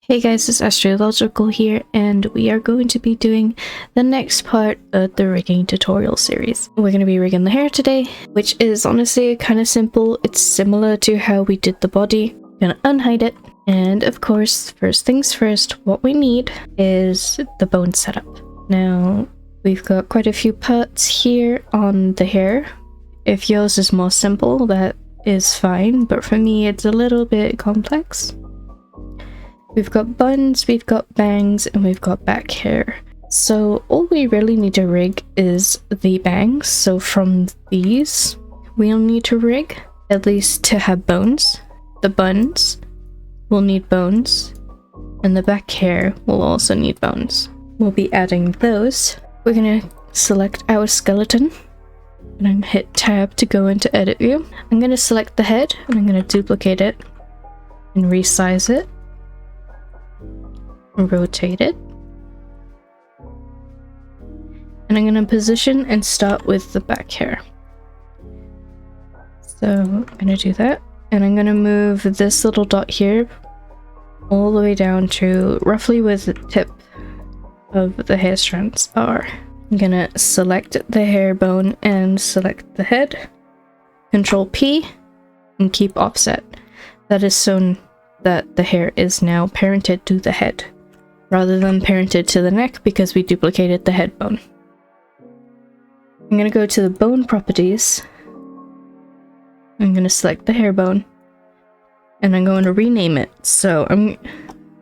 Hey guys, it's Astrological here, and we are going to be doing the next part of the rigging tutorial series. We're going to be rigging the hair today, which is honestly kind of simple. It's similar to how we did the body. I'm going to unhide it, and of course, first things first, what we need is the bone setup. Now, we've got quite a few parts here on the hair. If yours is more simple, that is fine, but for me it's a little bit complex. We've got buns, we've got bangs, and we've got back hair. So all we really need to rig is the bangs. So from these, we'll need to rig, at least to have bones. The buns will need bones, and the back hair will also need bones. We'll be adding those. We're gonna select our skeleton, and I'm gonna hit tab to go into edit view. I'm gonna select the head, and I'm gonna duplicate it and resize it. Rotate it, and I'm going to position and start with the back hair. So I'm going to do that, and I'm going to move this little dot here all the way down to roughly where the tip of the hair strands are. I'm going to select the hair bone and select the head, Control P, and keep offset. That is so that the hair is now parented to the head, rather than parented to the neck because we duplicated the head bone. I'm going to go to the bone properties. I'm going to select the hair bone, and I'm going to rename it. So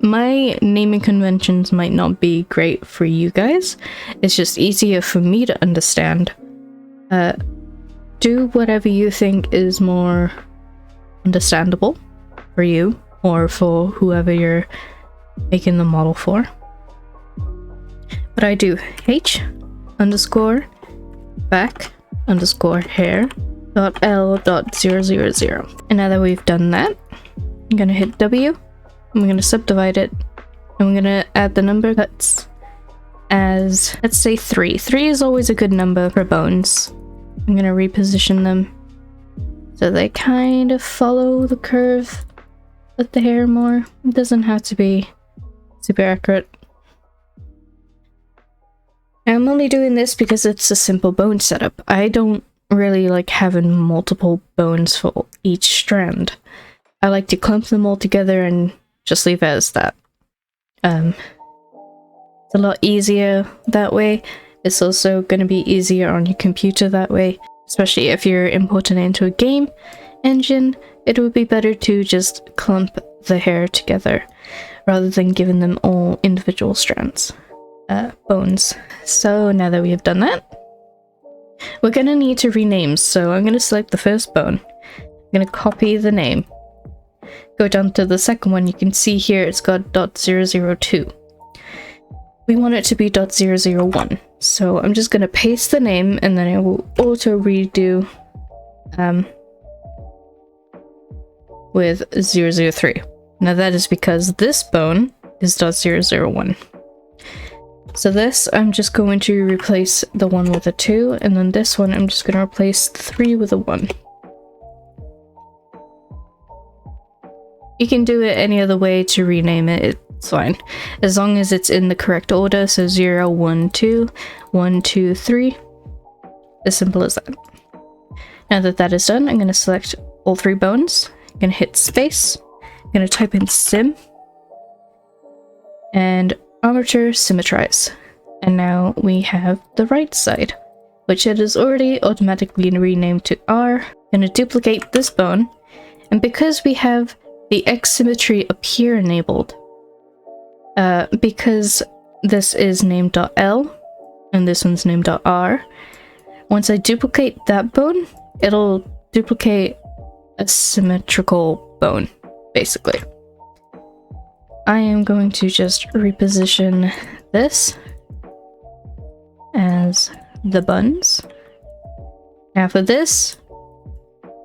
my naming conventions might not be great for you guys. It's just easier for me to understand. Do whatever you think is more understandable for you or for whoever you're making the model for. But I do H underscore back underscore hair dot L dot 000. And now that we've done that, I'm gonna hit W. I'm gonna subdivide it, and I'm gonna add the number that's as, let's say 3. 3 is always a good number for bones. I'm gonna reposition them so they kind of follow the curve of the hair more. It doesn't have to be super accurate. I'm only doing this because it's a simple bone setup. I don't really like having multiple bones for each strand. I like to clump them all together and just leave it as that. It's a lot easier that way. It's also going to be easier on your computer that way, especially if you're importing it into a game engine. It would be better to just clump the hair together rather than giving them all individual strands, bones. So now that we have done that, we're going to need to rename. So I'm going to select the first bone. I'm going to copy the name. Go down to the second one. You can see here it's got .002. We want it to be .001. So I'm just going to paste the name, and then I will auto redo with 003. Now that is because this bone is .001. So this, I'm just going to replace the 1 with a 2, and then this one I'm just going to replace the 3 with a 1. You can do it any other way to rename it, it's fine. As long as it's in the correct order, so 0, 1, 2, 1, 2, 3. As simple as that. Now that that is done, I'm going to select all 3 bones. I'm going to hit space. I'm going to type in sim and armature symmetrize. And now we have the right side, which it is already automatically renamed to R. I'm going to duplicate this bone, and because we have the X symmetry appear enabled, because this is named .L and this one's named .R, once I duplicate that bone, it'll duplicate a symmetrical bone, basically. I am going to just reposition this as the buns. Now for this,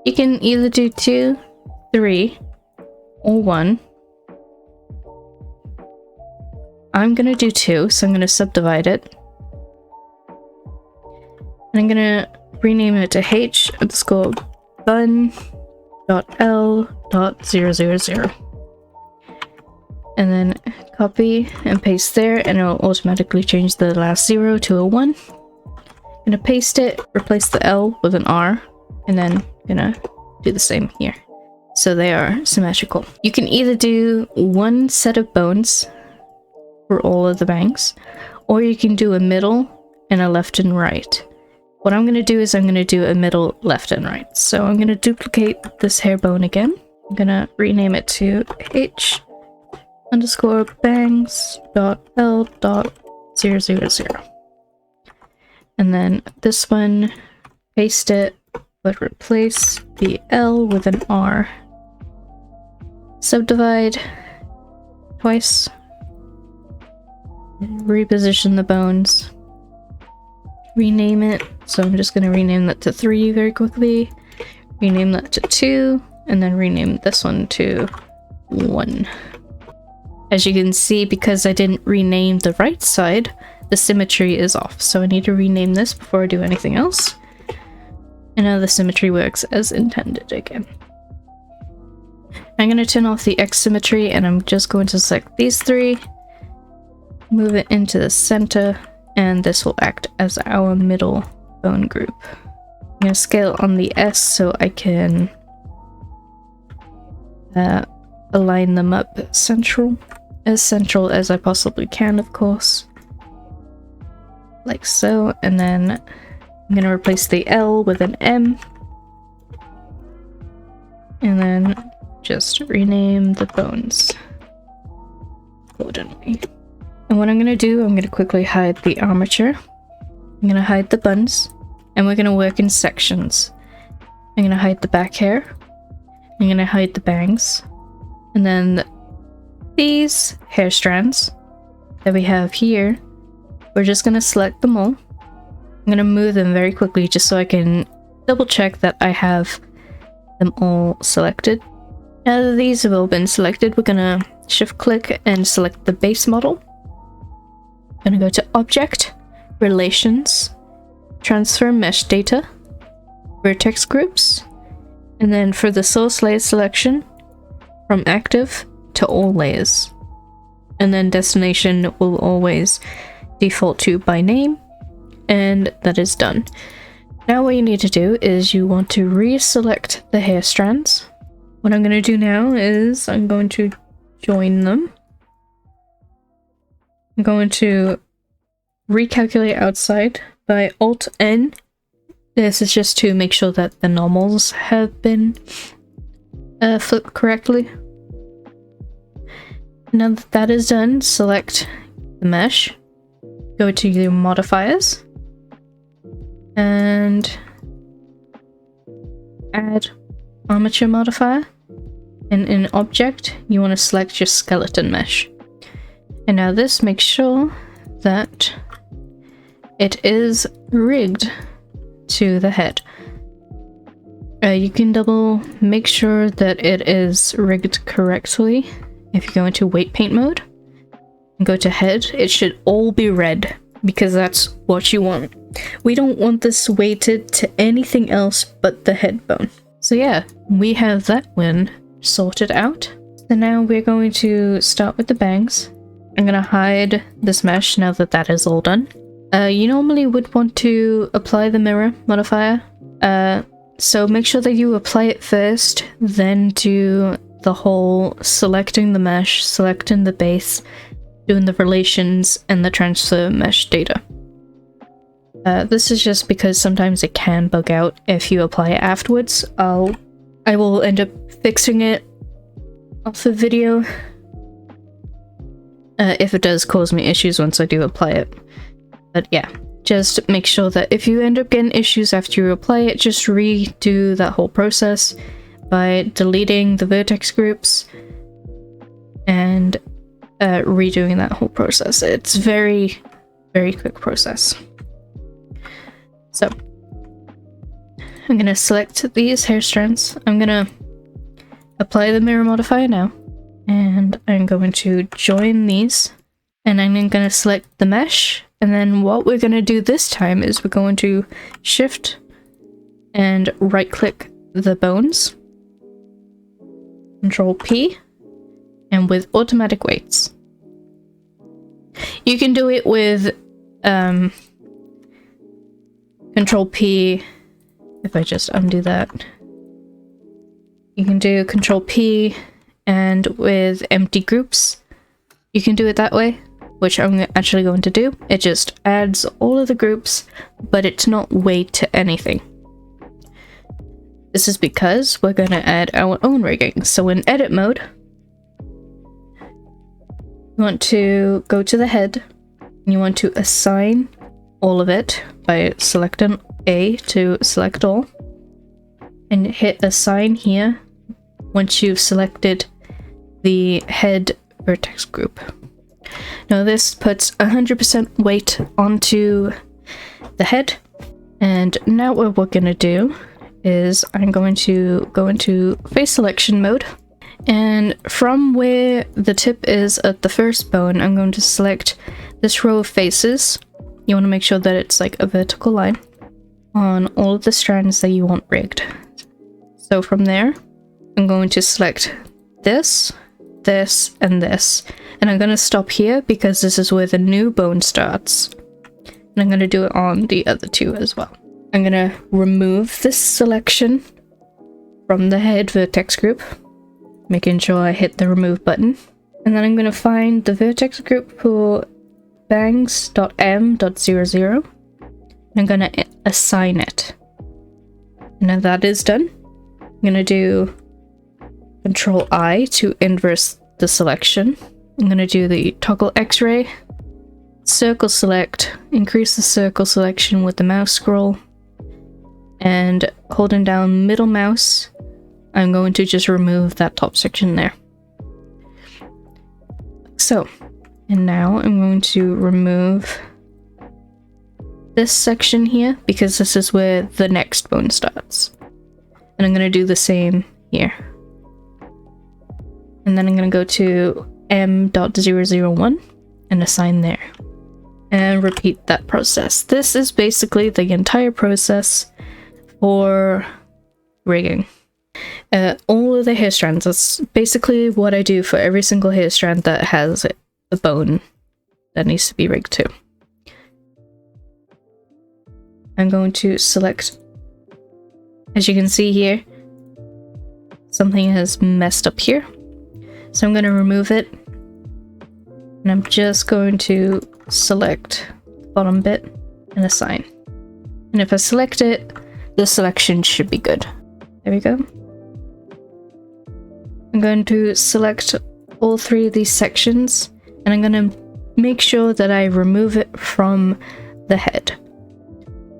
you can either do 2, 3, or 1. I'm gonna do 2, so I'm gonna subdivide it. And I'm gonna rename it to H underscore bun.L.000. and then copy and paste there, and it'll automatically change the last 0 to a 1. Gonna paste it, replace the L with an R, and then gonna do the same here. So they are symmetrical. You can either do one set of bones for all of the bangs, or you can do a middle and a left and right. What I'm gonna do is I'm gonna do a middle, left, and right. So I'm gonna duplicate this hair bone again. I'm gonna rename it to h_bangs.l.000. And then this one, paste it, but replace the L with an R. Subdivide twice. Reposition the bones. Rename it. So I'm just going to rename that to 3 very quickly. Rename that to 2. And then rename this one to 1. As you can see, because I didn't rename the right side, the symmetry is off. So I need to rename this before I do anything else. And now the symmetry works as intended again. I'm going to turn off the X symmetry, and I'm just going to select these 3. Move it into the center, and this will act as our middle bone group. I'm going to scale on the S so I can align them up central as I possibly can, of course. Like so, and then I'm going to replace the L with an M. And then just rename the bones accordingly. And what I'm going to do, I'm going to quickly hide the armature. I'm going to hide the buns, and we're going to work in sections. I'm going to hide the back hair. I'm going to hide the bangs. And then these hair strands that we have here, we're just going to select them all. I'm going to move them very quickly just so I can double check that I have them all selected. Now that these have all been selected, we're going to shift click and select the base model. I'm going to go to Object, Relations, Transfer Mesh Data, Vertex Groups, and then for the source layer selection, from Active to All Layers. And then Destination will always default to by name, and that is done. Now what you need to do is you want to reselect the hair strands. What I'm going to do now is I'm going to join them. I'm going to recalculate outside by Alt-N. This is just to make sure that the normals have been flipped correctly. Now that that is done, select the mesh, go to your modifiers, and add armature modifier. And in Object, you want to select your skeleton mesh. And now this makes sure that it is rigged to the head. You can double make sure that it is rigged correctly. If you go into weight paint mode and go to head, it should all be red because that's what you want. We don't want this weighted to anything else but the head bone. So yeah, we have that one sorted out. So now we're going to start with the bangs. I'm gonna hide this mesh now that that is all done. You normally would want to apply the mirror modifier. So make sure that you apply it first, then do the whole selecting the mesh, selecting the base, doing the relations, and the transfer mesh data. This is just because sometimes it can bug out if you apply it afterwards. I will end up fixing it off the video if it does cause me issues once I do apply it. But yeah, just make sure that if you end up getting issues after you apply it, just redo that whole process by deleting the vertex groups and redoing that whole process. It's very, very quick process. So I'm gonna select these hair strands. I'm gonna apply the mirror modifier now, and I'm going to join these, and I'm gonna select the mesh. And then what we're gonna do this time is we're going to shift and right click the bones, Control P, and with automatic weights. You can do it with Control P. If I just undo that, you can do Control P, and with empty groups, you can do it that way, which I'm actually going to do. It just adds all of the groups, but it's not weight to anything. This is because we're going to add our own rigging. So in edit mode, you want to go to the head, and you want to assign all of it by selecting A to select all, and hit assign here once you've selected the head vertex group. Now this puts 100% weight onto the head, and now what we're going to do is I'm going to go into face selection mode, and from where the tip is at the first bone, I'm going to select this row of faces. You want to make sure that it's like a vertical line on all of the strands that you want rigged. So from there, I'm going to select this, this, and this. And I'm going to stop here because this is where the new bone starts. And I'm going to do it on the other two as well. I'm going to remove this selection from the head vertex group, making sure I hit the remove button. And then I'm going to find the vertex group for bangs.m.00. And I'm going to assign it. And now that is done, I'm going to do Control I to inverse the selection. I'm going to do the toggle X-ray, circle select, increase the circle selection with the mouse scroll, and holding down middle mouse, I'm going to just remove that top section there. So, and now I'm going to remove this section here because this is where the next bone starts. And I'm going to do the same here. And then I'm going to go to m.001 and assign there. And repeat that process. This is basically the entire process for rigging. All of the hair strands, that's basically what I do for every single hair strand that has a bone that needs to be rigged to. I'm going to select, as you can see here, something has messed up here. So I'm going to remove it, and I'm just going to select the bottom bit and assign. And if I select it, the selection should be good. There we go. I'm going to select all three of these sections, and I'm going to make sure that I remove it from the head.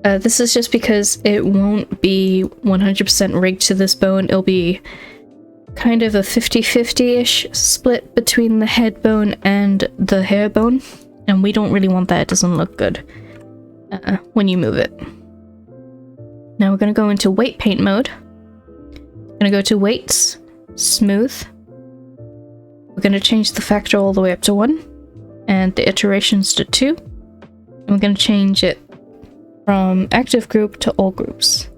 This is just because it won't be 100% rigged to this bone. It'll be kind of a 50-50-ish split between the head bone and the hair bone, and we don't really want that. It doesn't look good when you move it. Now we're going to go into weight paint mode. I'm going to go to weights, smooth. We're going to change the factor all the way up to 1 and the iterations to 2. And we're going to change it from active group to all groups.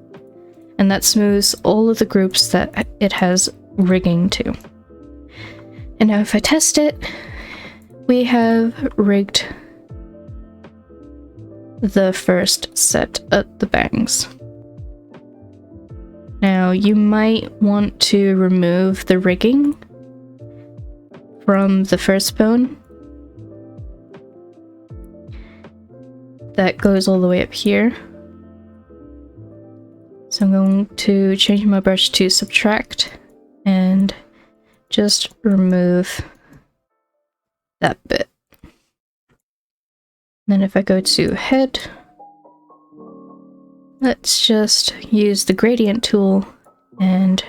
And that smooths all of the groups that it has rigging to. And now if I test it, we have rigged the first set of the bangs. Now you might want to remove the rigging from the first bone. That goes all the way up here. So I'm going to change my brush to subtract and just remove that bit. Then if I go to head, let's just use the gradient tool and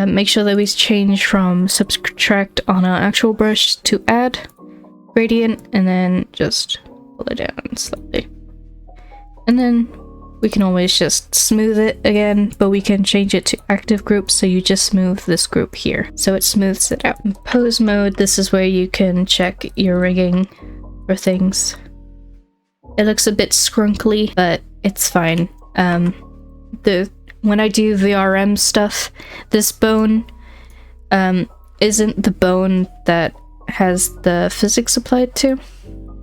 make sure that we change from subtract on our actual brush to add gradient, and then just pull it down slightly. And then we can always just smooth it again, but we can change it to active group, so you just smooth this group here. So it smooths it out. In pose mode, this is where you can check your rigging for things. It looks a bit scrunkly, but it's fine. When I do VRM stuff, this bone, isn't the bone that has the physics applied to.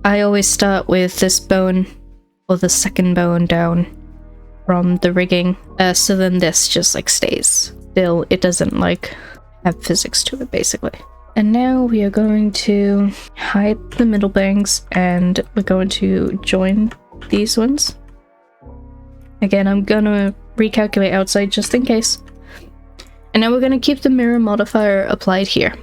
I always start with this bone or the second bone down from the rigging, so then this just like stays still. It doesn't like have physics to it basically. And now we are going to hide the middle bangs and we're going to join these ones. Again, I'm gonna recalculate outside just in case. And now we're gonna keep the mirror modifier applied here.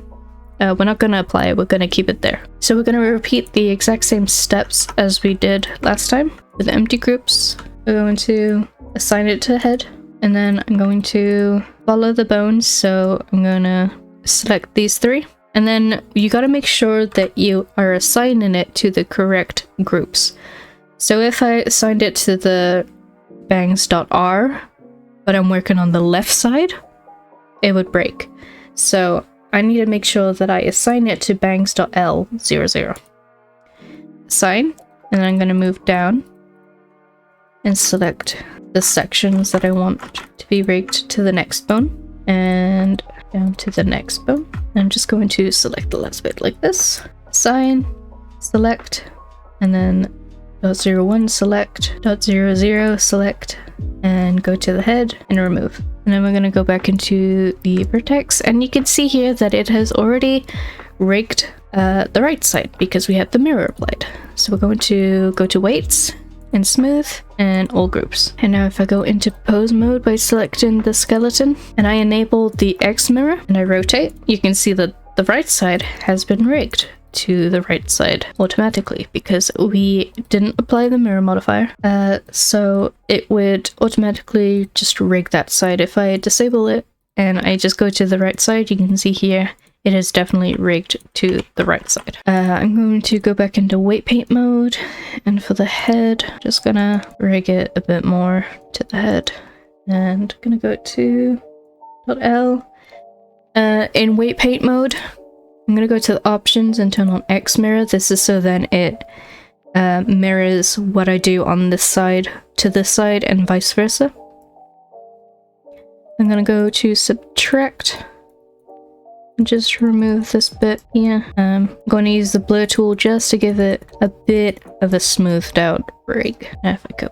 We're not gonna apply it, we're gonna keep it there. So we're gonna repeat the exact same steps as we did last time with the empty groups. We're going to assign it to head, and then I'm going to follow the bones. So I'm gonna select these three, and then you gotta make sure that you are assigning it to the correct groups. So if I assigned it to the bangs.r, but I'm working on the left side, it would break. So I need to make sure that I assign it to bangs.l00. Assign, and then I'm going to move down and select the sections that I want to be rigged to the next bone, and down to the next bone. And I'm just going to select the last bit like this. Assign, select, and then .01 select, .00 select, and go to the head and remove. And then we're going to go back into the vertex, and you can see here that it has already rigged the right side because we have the mirror applied. So we're going to go to weights and smooth and all groups. And now if I go into pose mode by selecting the skeleton and I enable the X mirror and I rotate, you can see that the right side has been rigged to the right side automatically because we didn't apply the mirror modifier. So it would automatically just rig that side. If I disable it and I just go to the right side, you can see here it is definitely rigged to the right side. I'm going to go back into weight paint mode, and for the head, just gonna rig it a bit more to the head, and gonna go to .L. In weight paint mode, I'm gonna go to the options and turn on X mirror. This is so then it mirrors what I do on this side to this side and vice versa. I'm gonna go to subtract and just remove this bit here. I'm going to use the blur tool just to give it a bit of a smoothed out rig. Now if I go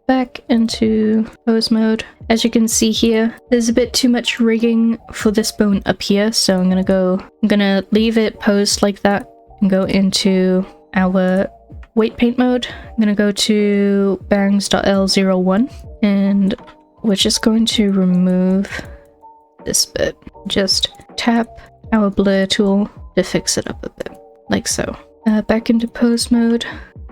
back into pose mode, as you can see here, there's a bit too much rigging for this bone up here, so I'm gonna leave it posed like that and go into our weight paint mode. I'm gonna go to bangs.l01 and we're just going to remove this bit. Just tap our blur tool to fix it up a bit, like so. Back into pose mode,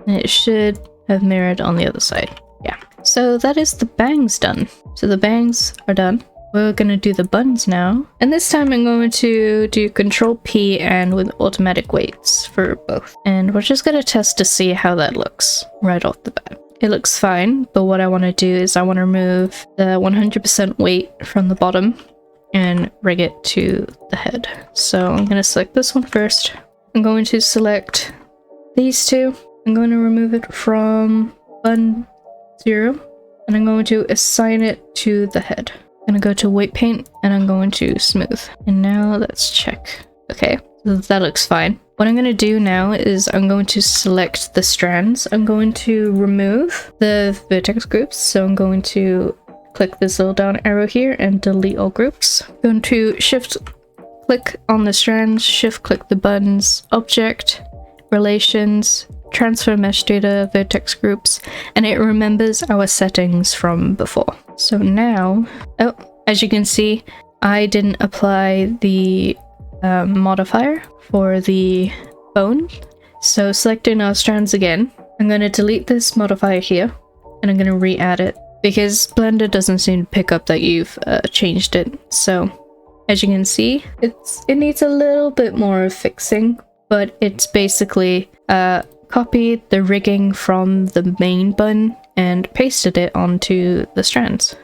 and it should have mirrored on the other side. Yeah, so that is the bangs done. So the bangs are done. We're gonna do the buns now, and this time I'm going to do Control P and with automatic weights for both. And we're just gonna test to see how that looks right off the bat. It looks fine, but what I want to do is I want to remove the 100% weight from the bottom and rig it to the head. So I'm going to select this one first. I'm going to select these two. I'm going to remove it from bun 0, and I'm going to assign it to the head. I'm going to go to weight paint and I'm going to smooth. And now let's check. Okay, so that looks fine. What I'm going to do now is I'm going to select the strands. I'm going to remove the vertex groups. So I'm going to click this little down arrow here and delete all groups. I'm going to shift click on the strands, shift click the buttons, object, relations, transfer mesh data, vertex groups, and it remembers our settings from before. So now, as you can see, I didn't apply the modifier for the bone. So selecting our strands again, I'm going to delete this modifier here and I'm going to re-add it because Blender doesn't seem to pick up that you've changed it. So as you can see, it needs a little bit more fixing, but it's basically copied the rigging from the main bun and pasted it onto the strands.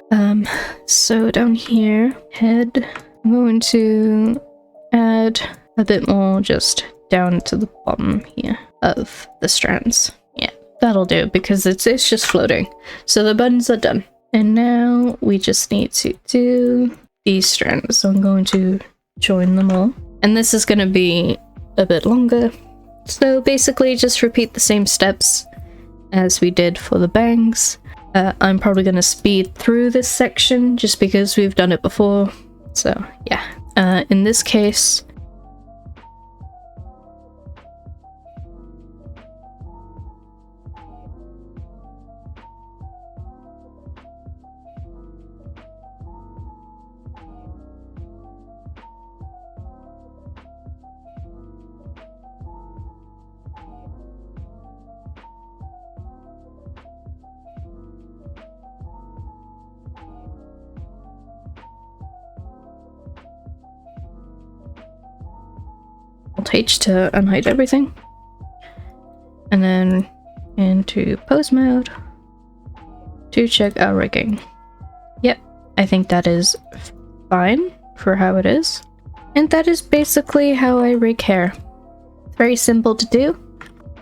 So down here, head, I'm going to add a bit more just down to the bottom here of the strands. Yeah, that'll do because it's just floating. So the buttons are done. And now we just need to do these strands. So I'm going to join them all. And this is going to be a bit longer. So basically just repeat the same steps as we did for the bangs. I'm probably going to speed through this section just because we've done it before. So yeah, in this case, Alt H to unhide everything. And then into pose mode to check our rigging. Yep, I think that is fine for how it is. And that is basically how I rig hair. It's very simple to do.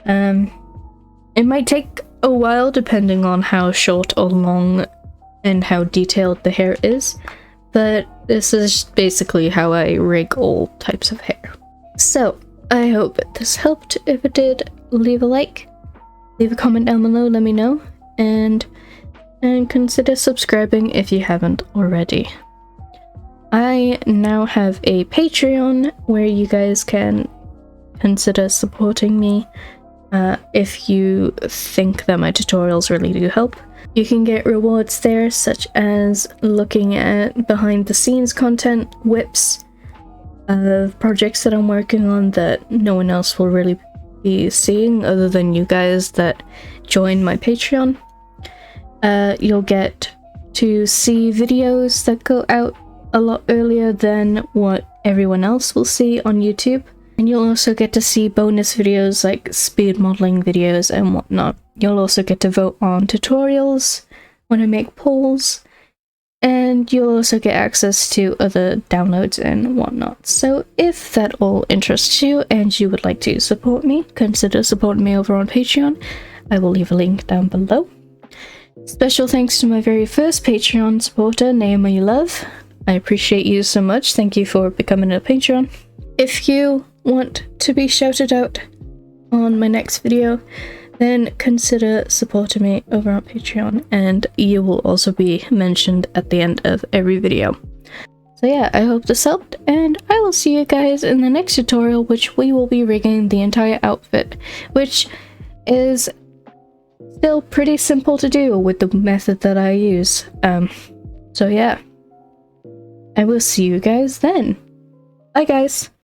It might take a while depending on how short or long and how detailed the hair is, but this is basically how I rig all types of hair. So, I hope this helped. If it did, leave a like, leave a comment down below, let me know, and consider subscribing if you haven't already. I now have a Patreon where you guys can consider supporting me if you think that my tutorials really do help. You can get rewards there, such as looking at behind the scenes content, whips of projects that I'm working on that no one else will really be seeing other than you guys that join my Patreon. You'll get to see videos that go out a lot earlier than what everyone else will see on YouTube. And you'll also get to see bonus videos like speed modeling videos and whatnot. You'll also get to vote on tutorials when I make polls. And you'll also get access to other downloads and whatnot. So if that all interests you and you would like to support me, consider supporting me over on Patreon. I will leave a link down below. Special thanks to my very first Patreon supporter, Naomi Love. I appreciate you so much. Thank you for becoming a Patreon. If you want to be shouted out on my next video, then consider supporting me over on Patreon, and you will also be mentioned at the end of every video. So yeah, I hope this helped, and I will see you guys in the next tutorial, which we will be rigging the entire outfit, which is still pretty simple to do with the method that I use. So yeah, I will see you guys then. Bye guys!